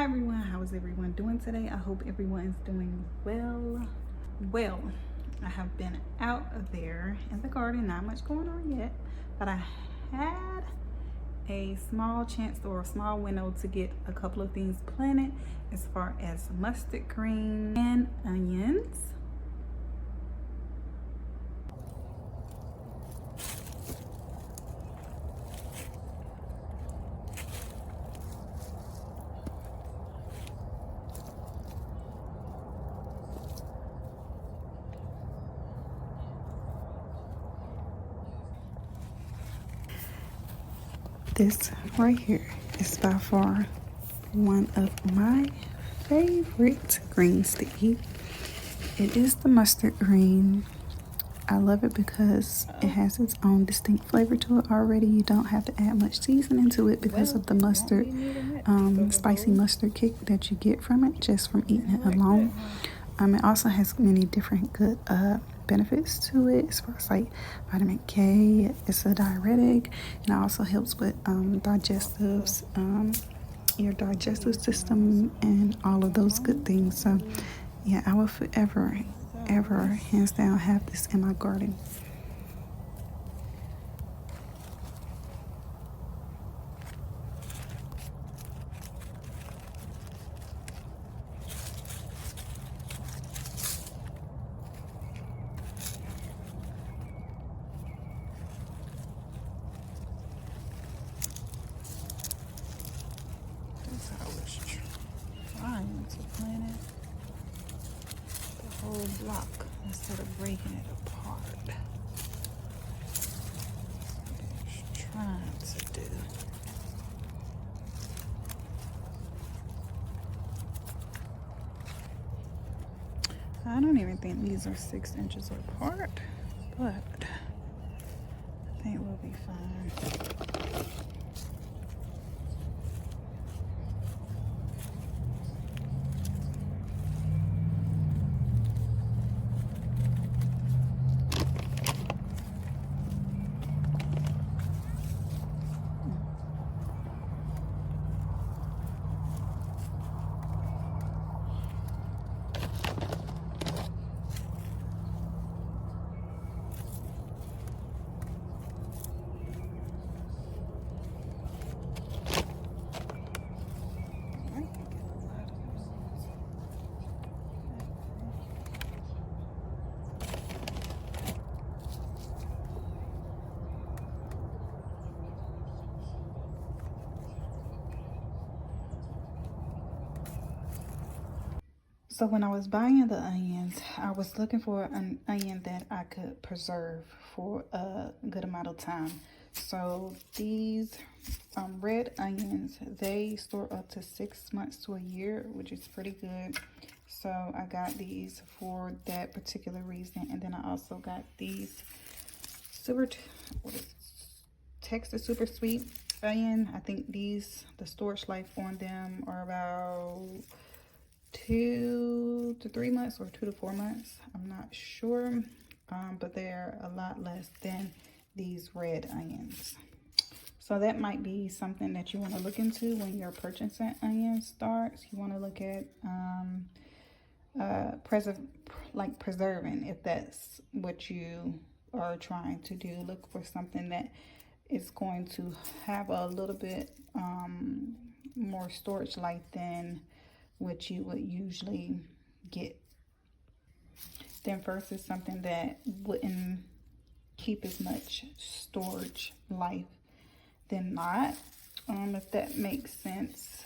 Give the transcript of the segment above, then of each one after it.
everyone, how is everyone doing today? I hope everyone is doing well. I have been out there in the garden, not much going on yet, but I had a small chance or a small window to get a couple of things planted as far as mustard green and onions. This right here is by far one of my favorite greens to eat. It is the mustard green. I love it because it has its own distinct flavor to it already. You don't have to add much seasoning to it because of the mustard, spicy mustard kick that you get from it just from eating it alone. It also has many different good benefits to it as far as like vitamin K. It's a diuretic, and it also helps with digestives, your digestive system, and all of those good things. So yeah, I will forever, ever, hands down, have this in my garden. I was trying to plant it the whole block instead of breaking it apart. Just trying to do. I don't even think these are 6 inches apart, but I think we'll be fine. So when I was buying the onions, I was looking for an onion that I could preserve for a good amount of time. So these red onions, they store up to 6 months to a year, which is pretty good. So I got these for that particular reason. And then I also got these Texas Super Sweet onion. I think these, the storage life on them are about 2 to 3 months or 2 to 4 months. I'm not sure, but they're a lot less than these red onions. So that might be something that you want to look into when your purchasing onion starts. You want to look at preserving, if that's what you are trying to do. Look for something that is going to have a little bit more storage life than what you would usually get. Then versus something that wouldn't keep as much storage life than not, if that makes sense.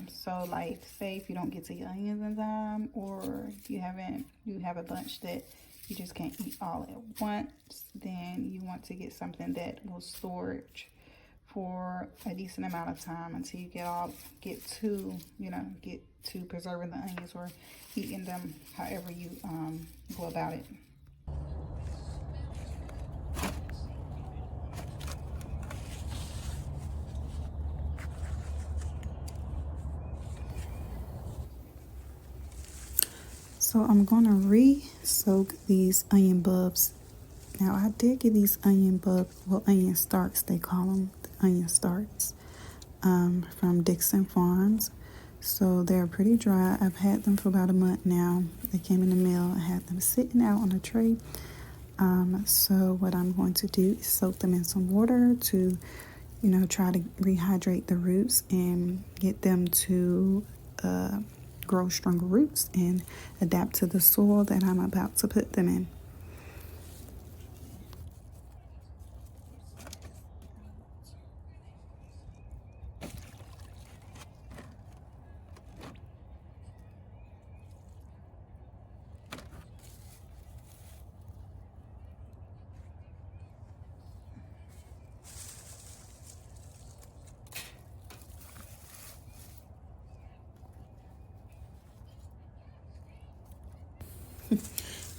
So like, say if you don't get to your onions in time, or you have a bunch that you just can't eat all at once, then you want to get something that will storage for a decent amount of time until you get to preserving the onions or eating them, however you go about it. So I'm gonna re-soak these onion bulbs. Now I did get these onion starts, they call them, the onion starts, from Dixon Farms. So they're pretty dry. I've had them for about a month now. They came in the mail. I had them sitting out on a tray. So what I'm going to do is soak them in some water to, try to rehydrate the roots and get them to grow stronger roots and adapt to the soil that I'm about to put them in.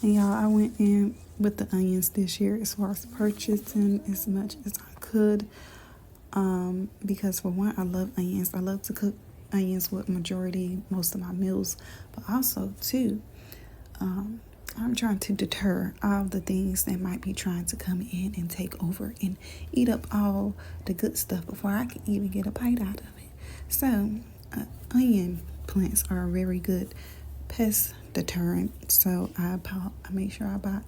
And y'all, I went in with the onions this year as far as purchasing as much as I could. Because for one, I love onions. I love to cook onions with most of my meals. But also, too, I'm trying to deter all the things that might be trying to come in and take over and eat up all the good stuff before I can even get a bite out of it. So, onion plants are a very good pest deterrent. So I make sure I buy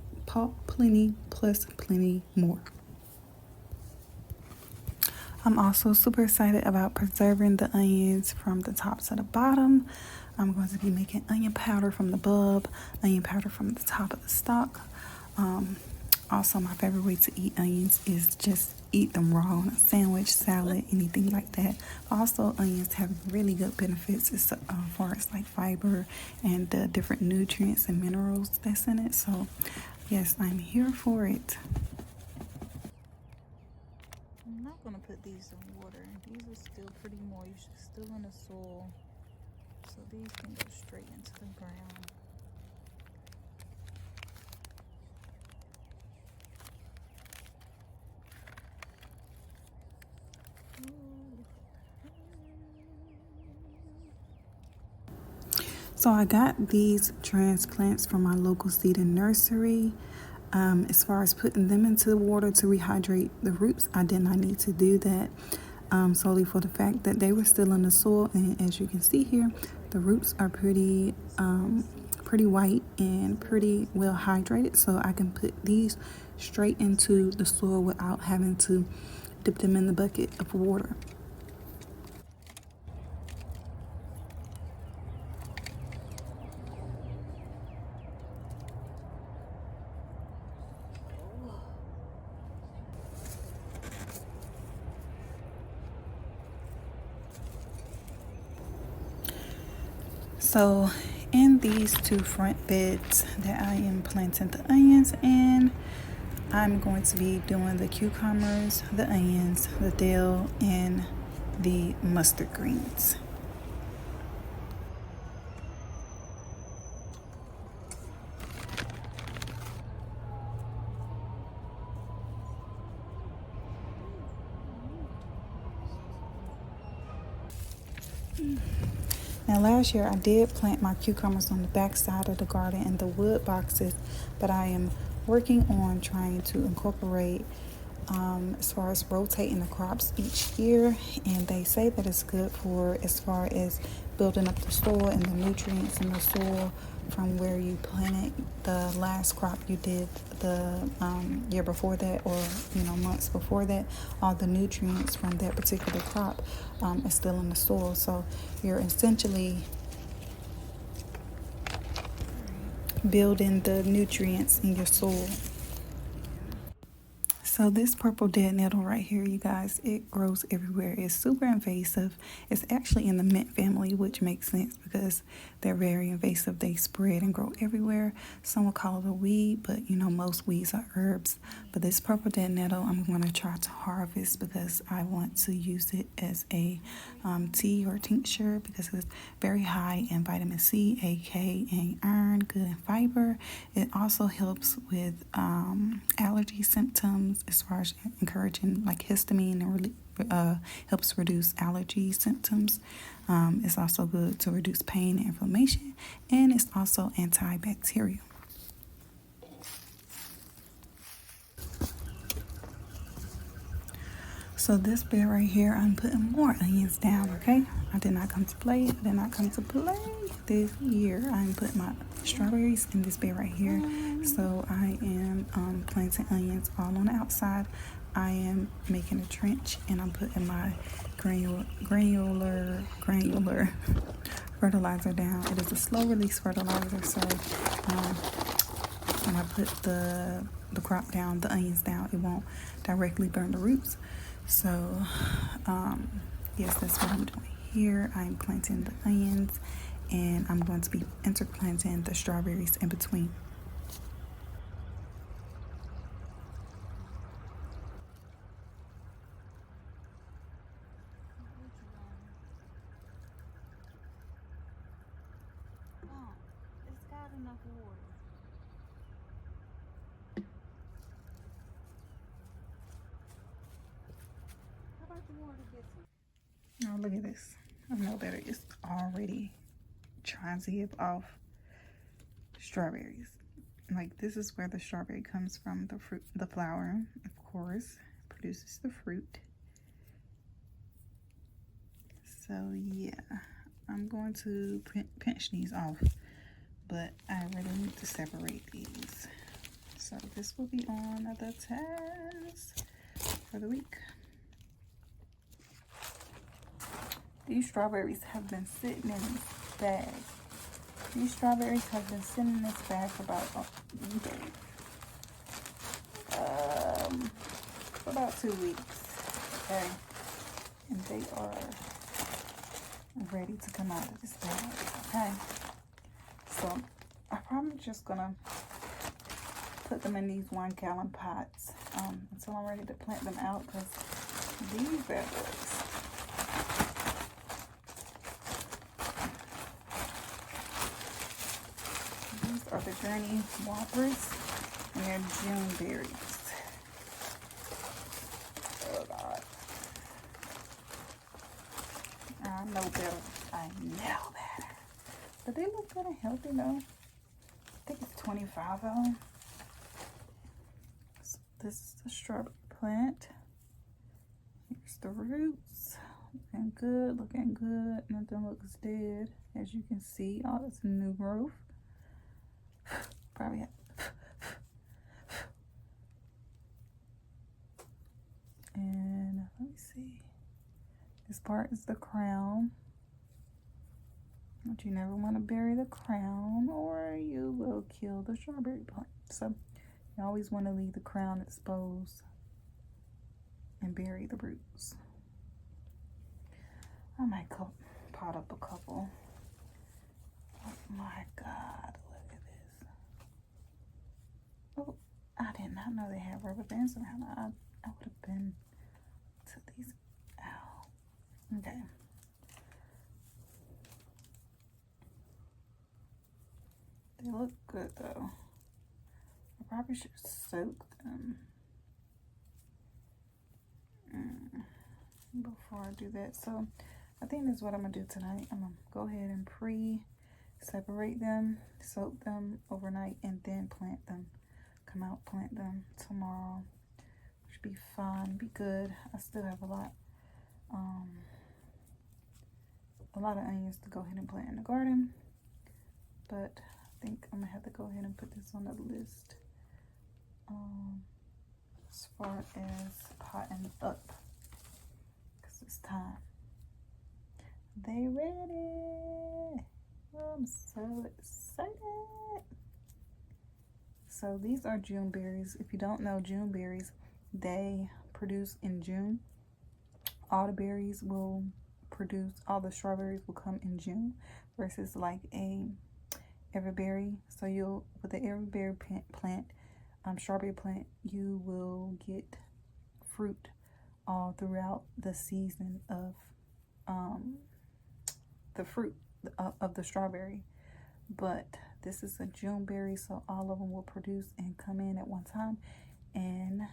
plenty plus plenty more. I'm also super excited about preserving the onions from the top to the bottom. I'm going to be making onion powder from the bulb, onion powder from the top of the stalk. Also, my favorite way to eat onions is just eat them raw on a sandwich, salad, anything like that. Also, onions have really good benefits as far as like fiber and the different nutrients and minerals that's in it. So, yes, I'm here for it. I'm not going to put these in water. These are still pretty moist, still in the soil. So these can go straight into the ground. So I got these transplants from my local seed and nursery. As far as putting them into the water to rehydrate the roots, I did not need to do that solely for the fact that they were still in the soil. And as you can see here, the roots are pretty white and pretty well hydrated. So I can put these straight into the soil without having to dip them in the bucket of water. So in these two front beds that I am planting the onions in, I'm going to be doing the cucumbers, the onions, the dill, and the mustard greens. Now last year I did plant my cucumbers on the back side of the garden in the wood boxes, but I am working on trying to incorporate as far as rotating the crops each year, and they say that it's good for as far as building up the soil and the nutrients in the soil from where you planted the last crop you did the year before that, or months before that. All the nutrients from that particular crop is still in the soil, so you're essentially building the nutrients in your soil. So this purple dead nettle right here, you guys, it grows everywhere. It's super invasive. It's actually in the mint family, which makes sense because they're very invasive. They spread and grow everywhere. Some will call it a weed, but most weeds are herbs. But this purple dead nettle, I'm going to try to harvest because I want to use it as a tea or tincture because it's very high in vitamin C, A, K, and iron, good in fiber. It also helps with allergy symptoms as far as encouraging like histamine and really helps reduce allergy symptoms. It's also good to reduce pain and inflammation, and it's also antibacterial. So this bed right here, I'm putting more onions down, okay? I did not come to play. I did not come to play this year. I'm putting my strawberries in this bed right here. So I am planting onions all on the outside. I am making a trench and I'm putting my granular fertilizer down. It is a slow release fertilizer, so when I put the crop down, the onions down, it won't directly burn the roots. So yes, that's what I'm doing here. I'm planting the onions and I'm going to be interplanting the strawberries in between. It's got enough water. How about the water gets it? Oh, look at this. I know that it's already trying to give off strawberries. Like, this is where the strawberry comes from, the fruit, the flower, of course, produces the fruit. So yeah, I'm going to pinch these off, but I really need to separate these. So this will be on the test for the week. These strawberries have been sitting in this bag. These strawberries have been sitting in this bag for about for about 2 weeks. Okay, and they are ready to come out of this bag. Okay, so I'm probably just gonna put them in these 1 gallon pots until I'm ready to plant them out, because these bad boys, these are the Journey Whoppers and they're June berries. Oh God, I know better. I know better. But they look good and healthy though. I think it's 25 of them. So this is the strawberry plant. Here's the roots. Looking good, looking good. Nothing looks dead. As you can see, all this new growth. Probably and let me see. This part is the crown. But you never want to bury the crown or you will kill the strawberry plant. So you always want to leave the crown exposed and bury the roots. I might pot up a couple. Oh my God, look at this. Oh, I did not know they had rubber bands around. I would have been to these. Ow. Okay. They look good though. I probably should soak them before I do that. So I think that's what I'm gonna do tonight. I'm gonna go ahead and separate them, soak them overnight, and then plant them. Come out, plant them tomorrow. Should be fine, be good. I still have a lot of onions to go ahead and plant in the garden, but I think I'm gonna have to go ahead and put this on the list as far as potting up, because it's time. They ready. Oh, I'm so excited. So these are June berries. If you don't know, June berries, they produce in June. All the berries will produce, all the strawberries will come in June, versus like a everberry. So you'll, with the everberry plant, strawberry plant, you will get fruit all throughout the season of the fruit of the strawberry. But this is a June berry, so all of them will produce and come in at one time, and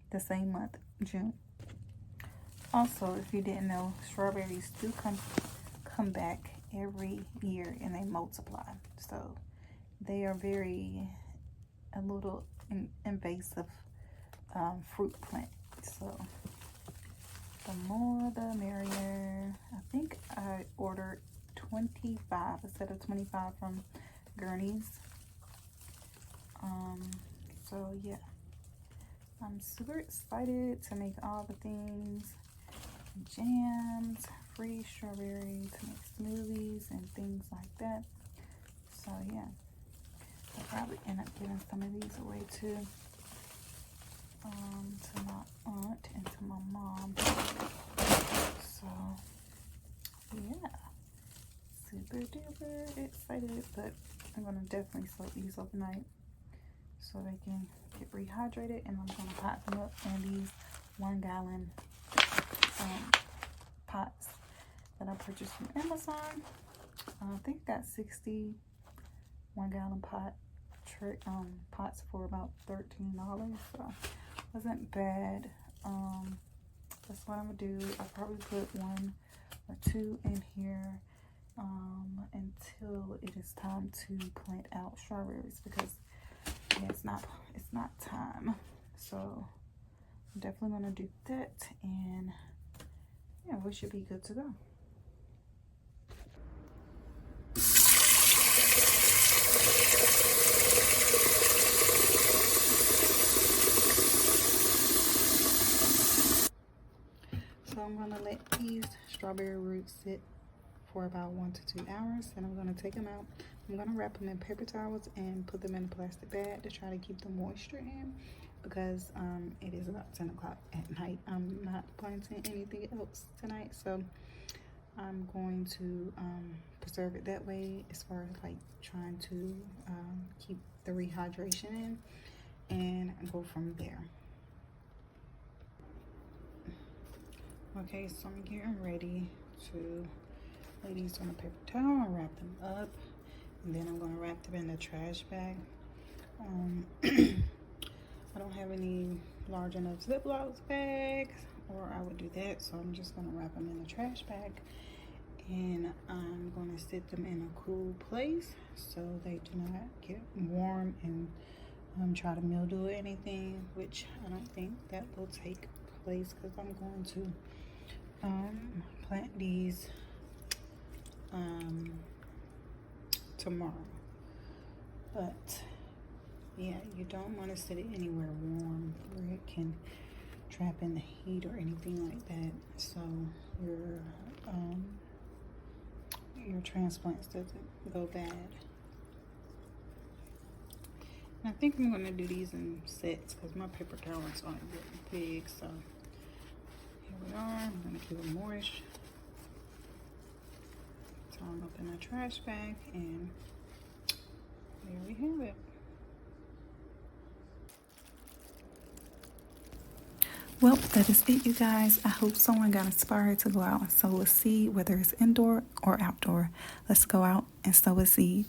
the same month, June. Also, if you didn't know, strawberries do come back every year and they multiply. So they are a little invasive fruit plant. So the more the merrier. I think I ordered 25 instead of 25 from Gurney's. So yeah, I'm super excited to make all the things, jams, free strawberry to make smoothies and things like that. So yeah, I'll probably end up giving some of these away too, to my aunt and to my mom. So yeah, super duper excited, but I'm gonna definitely soak these overnight so they can get rehydrated, and I'm gonna pot them up in these 1 gallon pots that I purchased from Amazon. I think that 60 1 gallon pots for about $13, so wasn't bad. That's what I'm gonna do. I'll probably put 1 or 2 in here until it is time to plant out strawberries, because yeah, it's not time. So I'm definitely gonna do that, and yeah, we should be good to go. So I'm gonna let these strawberry roots sit for about 1 to 2 hours, and I'm gonna take them out. I'm gonna wrap them in paper towels and put them in a plastic bag to try to keep the moisture in, because it is about 10 o'clock at night. I'm not planting anything else tonight, so I'm going to preserve it that way, as far as like trying to keep the rehydration in, and go from there. Okay, so I'm getting ready to lay these on a paper towel and wrap them up, and then I'm going to wrap them in a trash bag. I don't have any large enough Ziploc bags, or I would do that, so I'm just going to wrap them in a trash bag, and I'm going to sit them in a cool place so they do not get warm and try to mildew or anything, which I don't think that will take place, because I'm going to plant these tomorrow. But yeah, you don't want to sit it anywhere warm where it can trap in the heat or anything like that, so your transplants doesn't go bad. And I think I'm going to do these in sets, because my paper towels aren't really big. So here we are. I'm going to keep them moist. Tie them up in a trash bag, and there we have it. Well, that is it, you guys. I hope someone got inspired to go out and sow a seed, whether it's indoor or outdoor. Let's go out and sow a seed.